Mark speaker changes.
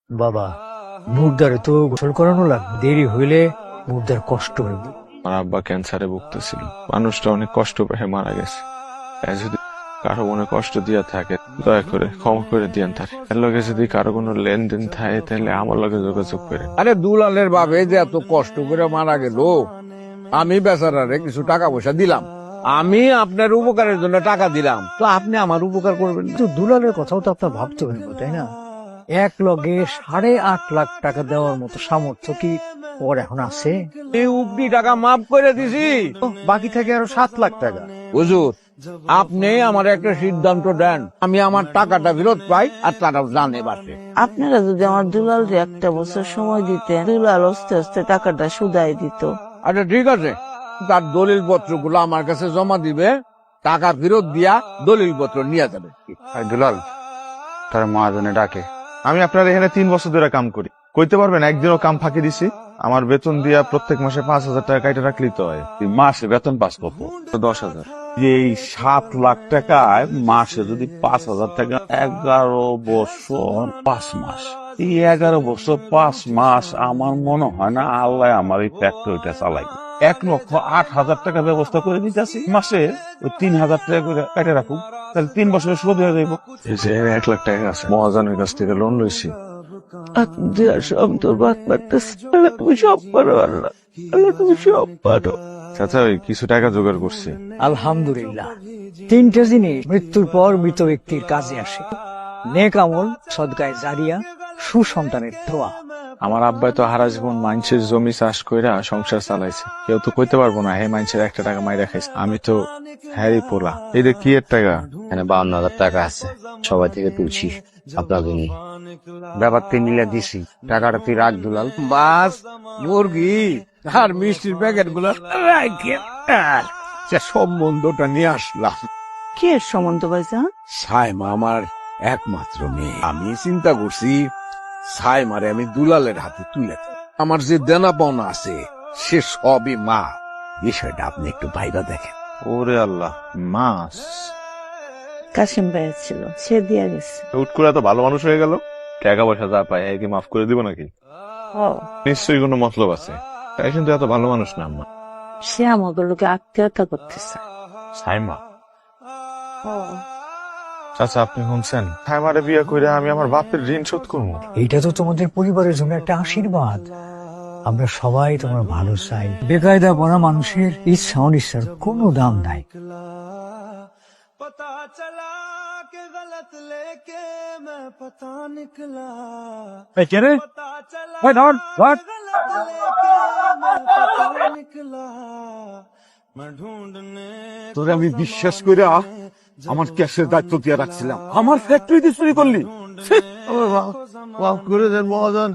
Speaker 1: বাবা, মুর্দারে তো গোসল করানো লাগবে, দেরি হইলে মুর্দার কষ্ট হইবে।
Speaker 2: আমার আব্বা ক্যান্সারে ভুগতেছিল, মানুষটা অনেক কষ্ট পেয়ে মারা গেছে। তাই যদি কারো মনে কষ্ট দিয়া থাকে দয়া করে ক্ষমা করে দিয়েন তার। এর লগে যদি কারো কোনো লেনদেন থাকে তাহলে আমার লগে যোগাযোগ করে।
Speaker 3: আরে দুলালের বাপে যে এত কষ্ট করে মারা গেল, আমি বেচারারে কিছু টাকা পয়সা দিলাম। আমি আপনার উপকারের জন্য টাকা দিলাম, তো আপনি আমার উপকার করবেন না?
Speaker 1: কিন্তু দুলালের কথাও তো আপনার ভাবতে হইব, তাই না? এক লগে 8.5 লাখ টাকা দেওয়ার মতো সামর্থ্য কি ওর এখন আছে?
Speaker 3: এই উপরি টাকা মাফ করে দিছি,
Speaker 1: বাকি থাকে আরো 7 লাখ টাকা।
Speaker 3: হুজুর আপনি আমার একটা সিদ্ধান্ত দেন, আমি আমার টাকাটা ফেরত পাই আর তারাও জানে বাসে।
Speaker 4: আপনারা যদি আমার দুলালকে একটা বছর সময় দিতেন, দুলাল আস্তে আস্তে টাকাটা সুদাই দিত।
Speaker 3: আচ্ছা ঠিক আছে, তার দলিল পত্র গুলো আমার কাছে জমা দিবে, টাকা ফেরত দিয়া দলিল পত্র নিয়ে যাবে।
Speaker 5: দুলাল, তার মহাজনে ডাকে। আমি আপনার এখানে 3 বছর ধরে কাম করি, কইতে পারবেন একদিনও কাম ফাঁকি দিছি? আমার বেতন দিয়া প্রত্যেক মাসে 5,000 টাকা কাইটা রাখলেই তো হয়।
Speaker 6: মাসে বেতন পাস কত?
Speaker 5: 10,000।
Speaker 6: যে এই 7 লাখ টাকায় মাসে যদি 5,000 টাকা, 11 বছর 5 মাস, এই 11 বছর 5 মাস আমার মনে হয় না আল্লাহ আমার এই ফ্যাক্টরিটা চালাই। 1,08,000 টাকা ব্যবস্থা করে দিতেছি, মাসে ওই 3,000 টাকা করে কেটে রাখুক, তাহলে 3 বছরের শোধ হয়ে যাইব।
Speaker 2: এই যে 1 লাখ টাকা আছে, মহাজনের কাছ থেকে লোন লইছি।
Speaker 4: সব তোর বাদ পারতেছে। আল্লাহ তুমি সব পারো, আল্লাহ আল্লাহ তুমি সব পারো।
Speaker 2: চাচা ওই কিছু টাকা জোগাড় করছি।
Speaker 1: আলহামদুলিল্লাহ। 3টে জিনিস মৃত্যুর পর মৃত ব্যক্তির কাজে আসে: নেক আমল, সদকায়ে জারিয়া, সুসন্তানের দোয়া।
Speaker 2: আমার আব্বাই তো হারা জীবন মানুষের জমি চাষ কইরা সংসার চালাইছে, কেউ তো কইতে পারবো না হে মানুষের 1 টাকা মাইরা খাইছে। আমি তো হ্যারি পোলা। এটা কি এর টাকা?
Speaker 7: এখানে 52,000 টাকা আছে, সবাই থেকে তুলছি আপনাকে নিয়ে।
Speaker 5: ব্যাপার 3 মিলে দিছি, টাকাটা তুই রাখ দুলাল।
Speaker 3: মাছ, মুরগি আর মিষ্টির প্যাকেট গুলো সম্বন্ধটা নিয়ে আসলাম।
Speaker 4: কি এর সম্বন্ধ পাইছে?
Speaker 3: সাইমা আমার একমাত্র মেয়ে, আমি চিন্তা করছি সাইমারে আমি দুলালের হাতে তুলে দেব। আমার যে দেনা পাওনা আছে সে সবই মা। বিষয়টা আপনি একটু ভাইবা দেখেন।
Speaker 5: ওরে আল্লাহ, মাস
Speaker 4: কাশিম ভাই ছিল, সে দিয়া গেছে।
Speaker 5: হুট করে এত ভালো মানুষ হয়ে গেল, টাকা পয়সা যা পায় একে মাফ করে দিব নাকি? নিশ্চয়ই কোনো মতলব আছে, তাই কিন্তু এত ভালো মানুষ না আম্মা।
Speaker 4: সে আমাকে লোকে আত্মীয়তা করতেছে।
Speaker 5: সাইমা, চাচা আপনি শুনছেন? সাইমারে বিয়ে করে আমি আমার বাপের ঋণ শোধ করবো।
Speaker 1: এইটা তো তোমাদের পরিবারের জন্য একটা আশীর্বাদ। আমরা সবাই তোমার ভালো চাই। বেকায়দা পড়া মানুষের ইচ্ছা অনিচ্ছার কোনো দাম নাই। এই কে রে? ওই ধর ধর।
Speaker 3: তোরে আমি বিশ্বাস করে আমার ক্যাশের দায়িত্ব দিয়ে রাখছিলাম, আমার ফ্যাক্টরিতে চুরি করলি।
Speaker 5: মাফ করে দেন মহাজন।